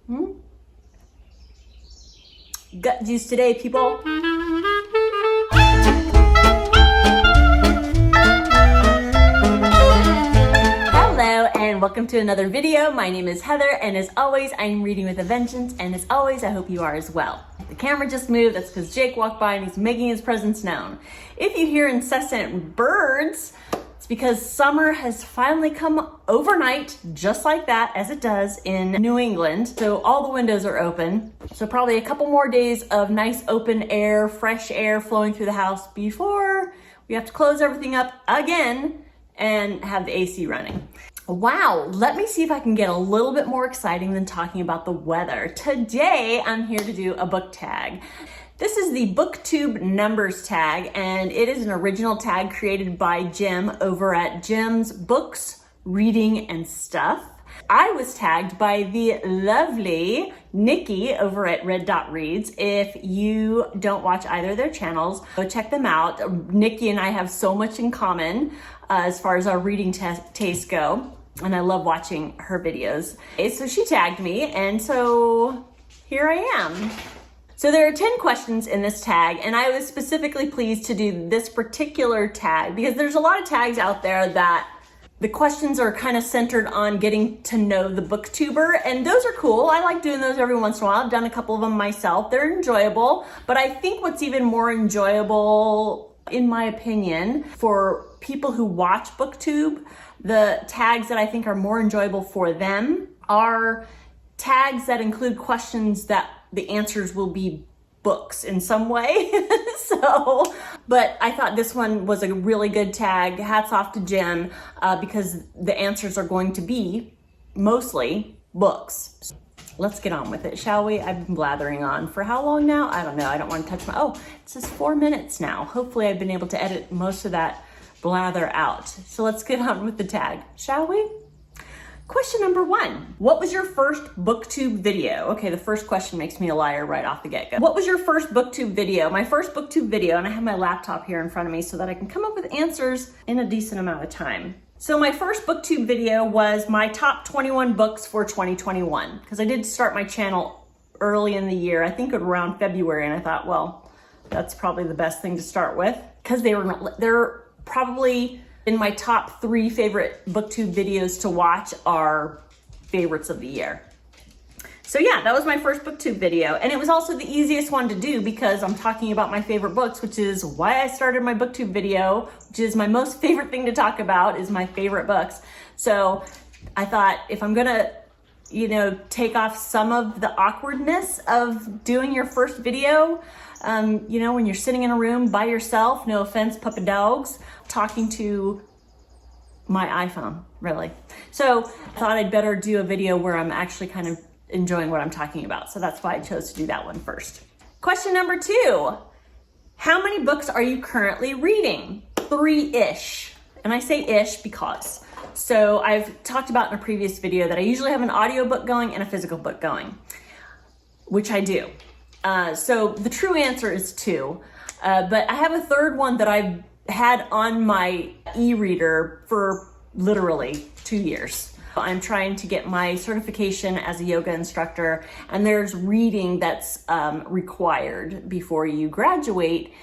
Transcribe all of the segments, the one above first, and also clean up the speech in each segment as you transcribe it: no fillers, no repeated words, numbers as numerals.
Gut juice today, people. Hello and welcome to another video. My name is Heather, and as always, I'm reading with a vengeance, and as always, I hope you are as well. The camera just moved. That's because Jake walked by and he's making his presence known. If you hear incessant birds, it's because summer has finally come overnight, just like that, as it does in New England. So all the windows are open. So probably a couple more days of nice open air, fresh air flowing through the house before we have to close everything up again and have the AC running. Wow, let me see if I can get a little bit more exciting than talking about the weather. Today, I'm here to do a book tag. This is the Booktube numbers tag, and it is an original tag created by Jim over at Jim's Books, Reading, and Stuff. I was tagged by the lovely Nikki over at Red Dot Reads. If you don't watch either of their channels, go check them out. Nikki and I have so much in common as far as our reading tastes go, and I love watching her videos. So she tagged me, and so here I am. So there are 10 questions in this tag, and I was specifically pleased to do this particular tag because there's a lot of tags out there that the questions are kind of centered on getting to know the booktuber, and those are cool. I like doing those every once in a while. I've done a couple of them myself. They're enjoyable, but I think what's even more enjoyable, in my opinion, for people who watch Booktube, the tags that I think are more enjoyable for them are tags that include questions that the answers will be books in some way. But I thought this one was a really good tag. Hats off to Jim, because the answers are going to be mostly books. Let's get on with it, shall we? I've been blathering on for how long now? I don't know. I don't want to touch oh, it says 4 minutes now. Hopefully I've been able to edit most of that blather out. So let's get on with the tag, shall we? Question number 1. What was your first Booktube video? Okay, the first question makes me a liar right off the get-go. What was your first Booktube video? My first Booktube video, and I have my laptop here in front of me so that I can come up with answers in a decent amount of time. So my first Booktube video was my top 21 books for 2021, because I did start my channel early in the year, I think around February, and I thought, well, that's probably the best thing to start with, because they're probably in my top 3 favorite Booktube videos to watch are favorites of the year. So yeah, that was my first Booktube video. And it was also the easiest one to do because I'm talking about my favorite books, which is why I started my Booktube video, which is my most favorite thing to talk about is my favorite books. So I thought if I'm gonna, take off some of the awkwardness of doing your first video, when you're sitting in a room by yourself, no offense, puppy dogs, talking to my iPhone, really. So I thought I'd better do a video where I'm actually kind of enjoying what I'm talking about. So that's why I chose to do that one first. Question number 2. How many books are you currently reading? 3-ish. And I say ish because. So I've talked about in a previous video that I usually have an audiobook going and a physical book going, which I do. So the true answer is 2. But I have a third one that I've had on my e-reader for literally 2 years. I'm trying to get my certification as a yoga instructor, and there's reading that's required before you graduate,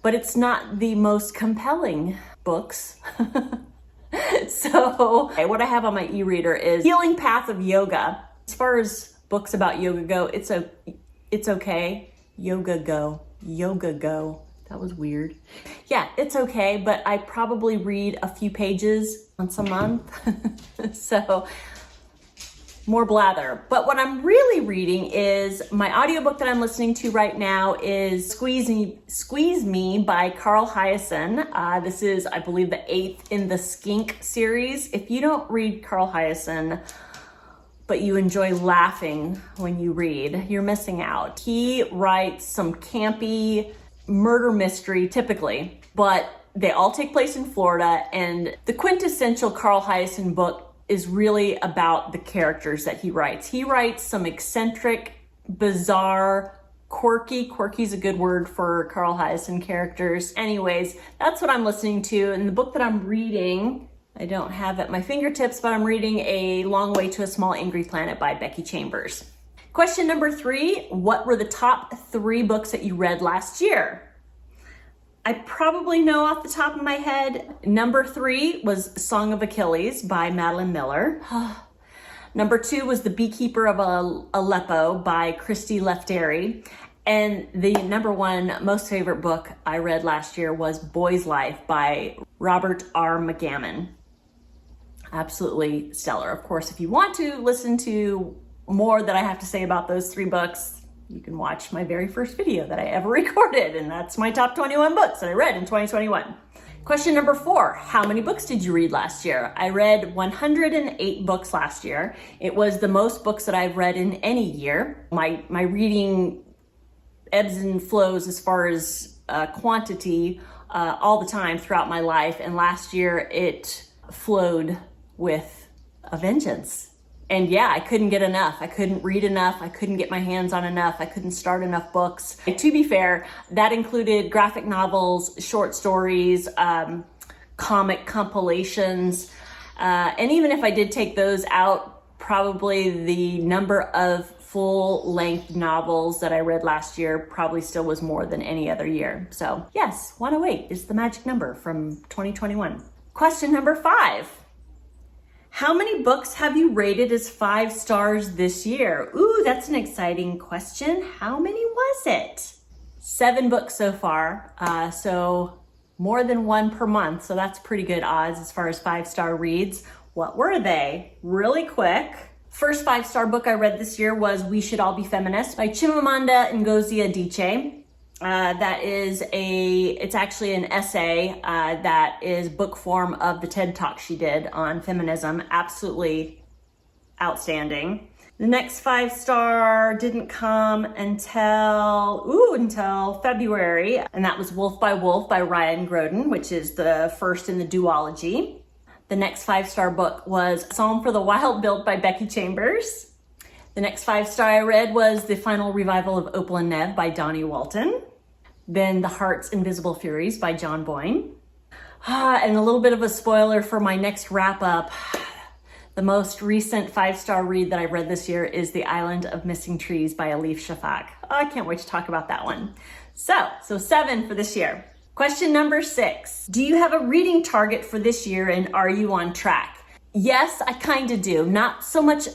but it's not the most compelling books. So what I have on my e-reader is Healing Path of Yoga. As far as books about yoga go, it's okay. Yoga go. That was weird. Yeah, it's okay, but I probably read a few pages once a month. So more blather. But what I'm really reading is my audiobook that I'm listening to right now is Squeeze Me by Carl Hiaasen. This is, I believe, the 8th in the Skink series. If you don't read Carl Hiaasen, but you enjoy laughing when you read, you're missing out. He writes some campy murder mystery typically, but they all take place in Florida, and the quintessential Carl Hiaasen book is really about the characters that he writes. He writes some eccentric, bizarre, quirky's a good word for Carl Hiaasen characters. Anyways, that's what I'm listening to, and the book that I'm reading, I don't have at my fingertips, but I'm reading A Long Way to a Small Angry Planet by Becky Chambers. Question number 3, what were the top 3 books that you read last year? I probably know off the top of my head. Number 3 was Song of Achilles by Madeline Miller. Number 2 was The Beekeeper of Aleppo by Christy Lefteri. And the number 1 most favorite book I read last year was Boy's Life by Robert R. McCammon. Absolutely stellar. Of course, if you want to listen to more that I have to say about those 3 books, you can watch my very first video that I ever recorded, and that's my top 21 books that I read in 2021. Question number 4, how many books did you read last year? I read 108 books last year. It was the most books that I've read in any year. My reading ebbs and flows as far as quantity all the time throughout my life, and last year it flowed with a vengeance. And yeah, I couldn't get enough. I couldn't read enough. I couldn't get my hands on enough. I couldn't start enough books. To be fair, that included graphic novels, short stories, comic compilations. And even if I did take those out, probably the number of full-length novels that I read last year probably still was more than any other year. So yes, 108 is the magic number from 2021. Question number 5. How many books have you rated as 5 stars this year? Ooh, that's an exciting question. How many was it? 7 books so far, so more than 1 per month. So that's pretty good odds as far as 5-star reads. What were they? Really quick. First 5-star book I read this year was We Should All Be Feminists by Chimamanda Ngozi Adichie. It's actually an essay that is book form of the TED Talk she did on feminism. Absolutely outstanding. The next 5-star didn't come until February, and that was Wolf by Wolf by Graudin, which is the first in the duology. The next 5-star book was Psalm for the Wild Built by Becky Chambers. The next 5-star I read was The Final Revival of Opal and Neb by Donnie Walton. Then The Heart's Invisible Furies by John Boyne. And a little bit of a spoiler for my next wrap up. The most recent 5-star read that I read this year is The Island of Missing Trees by Alif Shafak. I can't wait to talk about that one. So 7 for this year. Question number 6. Do you have a reading target for this year and are you on track? Yes, I kind of do. Not so much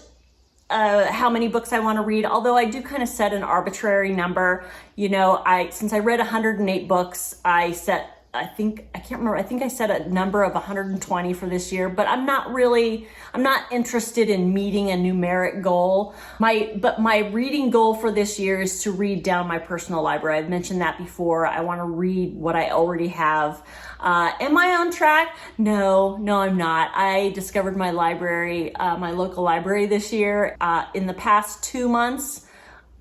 how many books I want to read, although I do kind of set an arbitrary number. You know, since I read 108 books, I think I set a number of 120 for this year, but I'm not interested in meeting a numeric goal. But my reading goal for this year is to read down my personal library. I've mentioned that before. I want to read what I already have. Am I on track? No, I'm not. I discovered my library, my local library this year. In the past 2 months,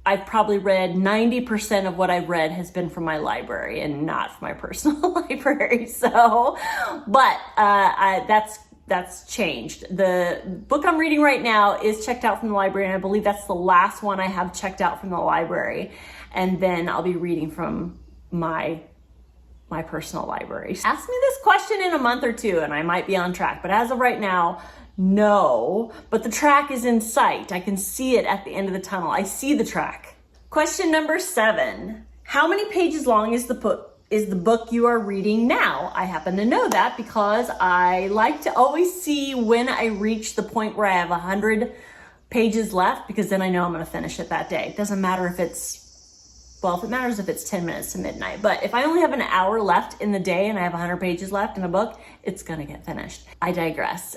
I've probably read 90% of what I've read has been from my library and not from my personal library. So, but that's changed. The book I'm reading right now is checked out from the library, and I believe that's the last one I have checked out from the library. And then I'll be reading from my personal library. Ask me this question in a month or 2 and I might be on track. But as of right now, no, but the track is in sight. I can see it at the end of the tunnel. I see the track. Question number 7. How many pages long is the book you are reading now? I happen to know that because I like to always see when I reach the point where I have 100 pages left, because then I know I'm going to finish it that day. It doesn't matter if it matters if it's 10 minutes to midnight. But if I only have an hour left in the day and I have 100 pages left in a book, it's going to get finished. I digress.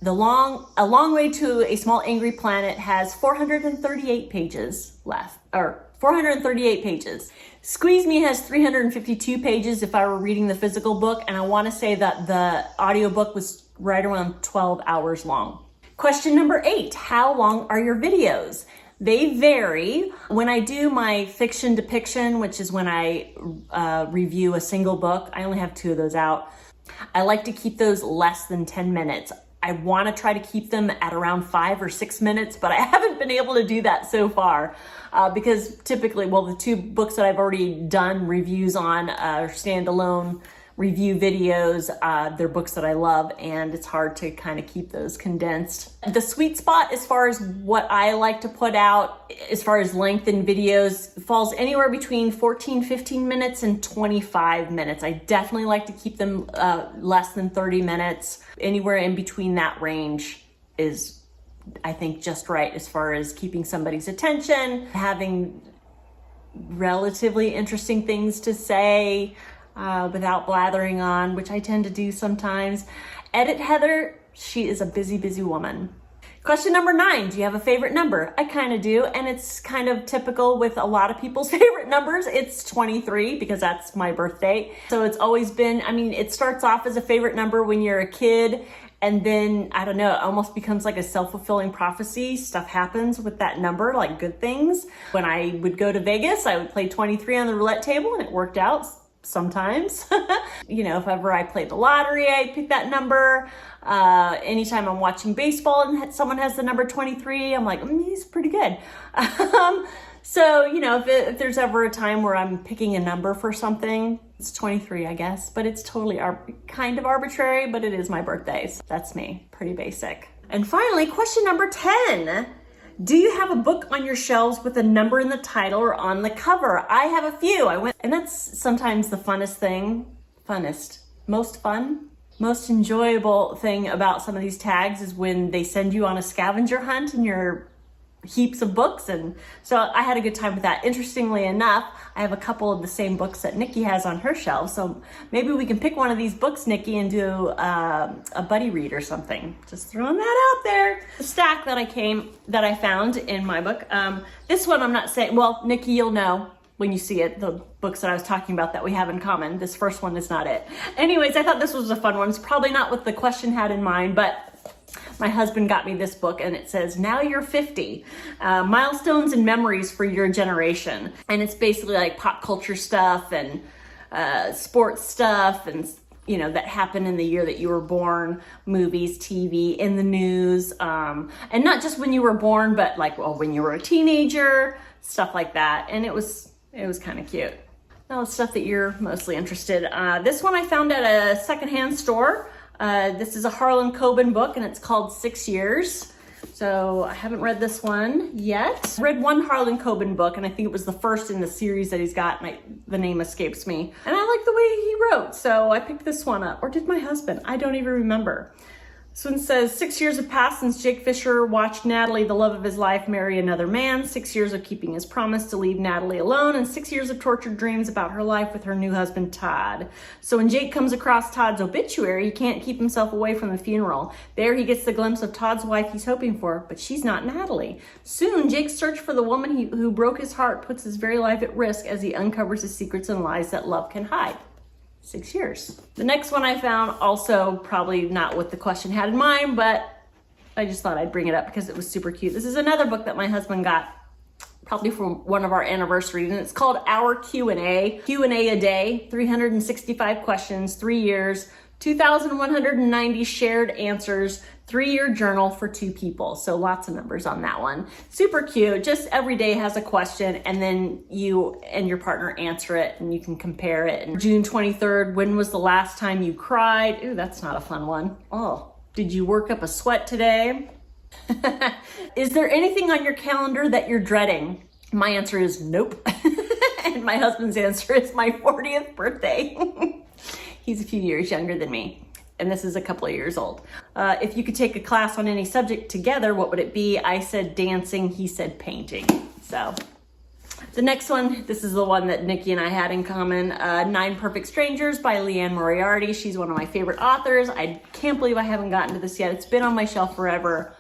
A Long Way to a Small Angry Planet has 438 pages left, or 438 pages. Squeeze Me has 352 pages if I were reading the physical book, and I want to say that the audiobook was right around 12 hours long. Question number 8, how long are your videos? They vary. When I do my fiction depiction, which is when I review a single book, I only have 2 of those out. I like to keep those less than 10 minutes. I want to try to keep them at around 5 or 6 minutes, but I haven't been able to do that so far because typically, the 2 books that I've already done reviews on are standalone review videos. They're books that I love, and it's hard to kind of keep those condensed. The sweet spot as far as what I like to put out, as far as length in videos, falls anywhere between 15 minutes and 25 minutes. I definitely like to keep them less than 30 minutes. Anywhere in between that range is, I think, just right as far as keeping somebody's attention, having relatively interesting things to say without blathering on, which I tend to do sometimes. Edit Heather, she is a busy, busy woman. Question number 9, do you have a favorite number? I kind of do, and it's kind of typical with a lot of people's favorite numbers. It's 23 because that's my birthday. So it's always been, I mean, it starts off as a favorite number when you're a kid, and then, I don't know, it almost becomes like a self-fulfilling prophecy. Stuff happens with that number, like good things. When I would go to Vegas, I would play 23 on the roulette table, and it worked out sometimes. You know, if ever I played the lottery, I'd pick that number. Anytime I'm watching baseball and someone has the number 23, I'm like, he's pretty good. So, you know, if there's ever a time where I'm picking a number for something, it's 23, I guess, but it's totally kind of arbitrary, but it is my birthday. So that's me, pretty basic. And finally, question number 10. Do you have a book on your shelves with a number in the title or on the cover? I have a few. And that's sometimes the funnest thing. Most enjoyable thing about some of these tags is when they send you on a scavenger hunt and your heaps of books, and so I had a good time with that. Interestingly enough, I have a couple of the same books that Nikki has on her shelf, so maybe we can pick one of these books, Nikki, and do a buddy read or something. Just throwing that out there. The stack that I found in my book, this one I'm not saying, well, Nikki, you'll know when you see it, the books that I was talking about that we have in common. This first one is not it. Anyways, I thought this was a fun one. It's probably not what the question had in mind, but my husband got me this book, and it says, Now You're 50, Milestones and Memories for Your Generation. And it's basically like pop culture stuff and sports stuff and, you know, that happened in the year that you were born, movies, TV, in the news. And not just when you were born, but like, well, when you were a teenager, stuff like that. And it was kind of cute. Now, the stuff that you're mostly interested. This one I found at a secondhand store. This is a Harlan Coben book, and it's called 6 Years. So I haven't read this one yet. I read one Harlan Coben book, and I think it was the first in the series that he's got. The name escapes me. And I like the way he wrote, so I picked this one up. Or did my husband? I don't even remember. This one says, 6 years have passed since Jake Fisher watched Natalie, the love of his life, marry another man. 6 years of keeping his promise to leave Natalie alone, and 6 years of tortured dreams about her life with her new husband, Todd. So when Jake comes across Todd's obituary, he can't keep himself away from the funeral. There he gets the glimpse of Todd's wife he's hoping for, but she's not Natalie. Soon, Jake's search for the woman who broke his heart puts his very life at risk as he uncovers the secrets and lies that love can hide. 6 years. The next one I found, also probably not what the question had in mind, but I just thought I'd bring it up because it was super cute. This is another book that my husband got probably from one of our anniversaries, and it's called Our Q&A. Q&A a day, 365 questions, 3 years, 2,190 shared answers, 3-year journal for 2 people. So lots of numbers on that one. Super cute. Just every day has a question, and then you and your partner answer it, and you can compare it. And June 23rd, when was the last time you cried? Ooh, that's not a fun one. Oh, did you work up a sweat today? Is there anything on your calendar that you're dreading? My answer is nope. And my husband's answer is my 40th birthday. He's a few years younger than me, and this is a couple of years old. If you could take a class on any subject together, what would it be? I said dancing, he said painting. So the next one, this is the one that Nikki and I had in common, 9 Perfect Strangers by Leanne Moriarty. She's one of my favorite authors. I can't believe I haven't gotten to this yet. It's been on my shelf forever.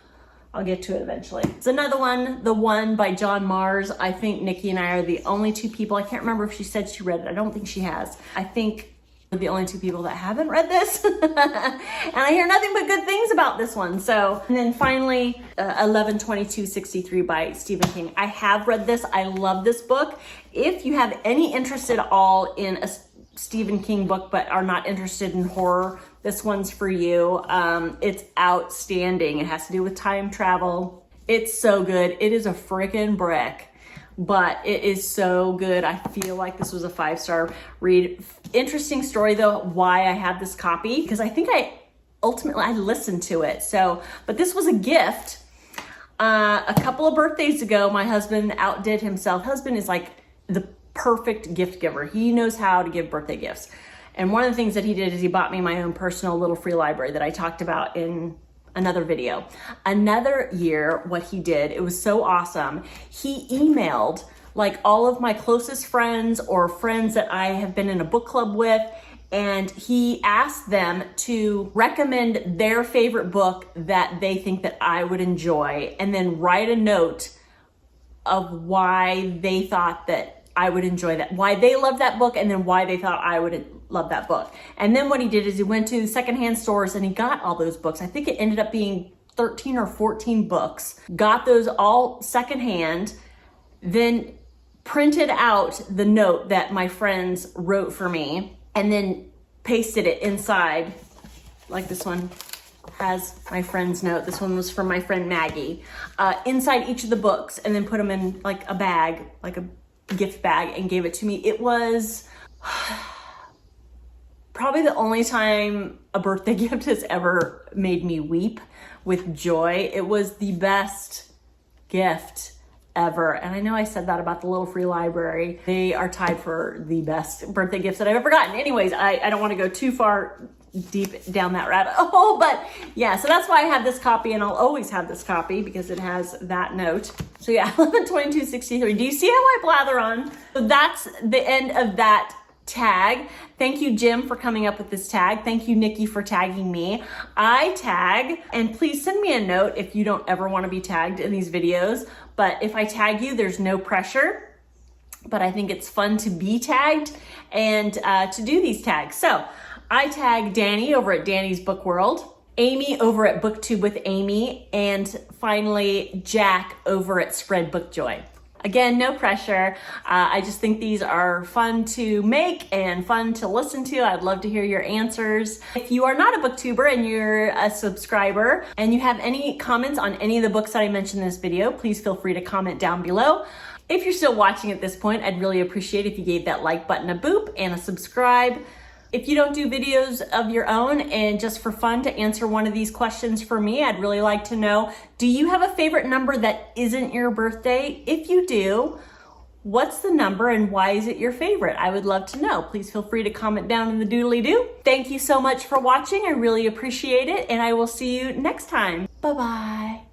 I'll get to it eventually. It's another one, The One by John Mars. I think Nikki and I are the only 2 people. I can't remember if she said she read it. I don't think she has. I think we're the only 2 people that haven't read this. And I hear nothing but good things about this one. So, and then finally, 11/22/63 by Stephen King. I have read this. I love this book. If you have any interest at all in a Stephen King book but are not interested in horror, this one's for you. It's outstanding. It has to do with time travel. It's so good. It is a freaking brick. but it is so good. I feel like this was a 5-star read. Interesting story though, why I had this copy, because I think I listened to it. So, but this was a gift. A couple of birthdays ago, my husband outdid himself. Husband is like the perfect gift giver. He knows how to give birthday gifts. And one of the things that he did is he bought me my own personal little free library that I talked about in another video. Another year, what he did, it was so awesome. He emailed like all of my closest friends or friends that I have been in a book club with, and he asked them to recommend their favorite book that they think that I would enjoy, and then write a note of why they thought that I would enjoy that, why they loved that book, and then why they thought I would love that book. And then what he did is he went to secondhand stores and he got all those books. I think it ended up being 13 or 14 books, got those all secondhand, then printed out the note that my friends wrote for me, and then pasted it inside. Like this one has my friend's note. This one was from my friend Maggie. Inside each of the books, and then put them in like a bag, like a gift bag, and gave it to me. It was probably the only time a birthday gift has ever made me weep with joy. It was the best gift ever. And I know I said that about the little free library. They are tied for the best birthday gifts that I've ever gotten. Anyways, I don't want to go too far deep down that rabbit hole, but yeah, so that's why I have this copy, and I'll always have this copy because it has that note. So yeah, 11/22/63. Do you see how I blather on? So that's the end of that tag. Thank you, Jim, for coming up with this tag. Thank you, Nikki, for tagging me. I tag, and please send me a note if you don't ever want to be tagged in these videos. But if I tag you, there's no pressure. But I think it's fun to be tagged and to do these tags. So I tag Danny over at Danny's Book World, Amy over at Booktube with Amy, and finally Jack over at Spread Book Joy. Again, no pressure. I just think these are fun to make and fun to listen to. I'd love to hear your answers. If you are not a booktuber and you're a subscriber and you have any comments on any of the books that I mentioned in this video, please feel free to comment down below. If you're still watching at this point, I'd really appreciate if you gave that like button a boop and a subscribe. If you don't do videos of your own and just for fun to answer one of these questions for me, I'd really like to know, do you have a favorite number that isn't your birthday? If you do, what's the number and why is it your favorite? I would love to know. Please feel free to comment down in the doodly-doo. Thank you so much for watching. I really appreciate it, and I will see you next time. Bye-bye.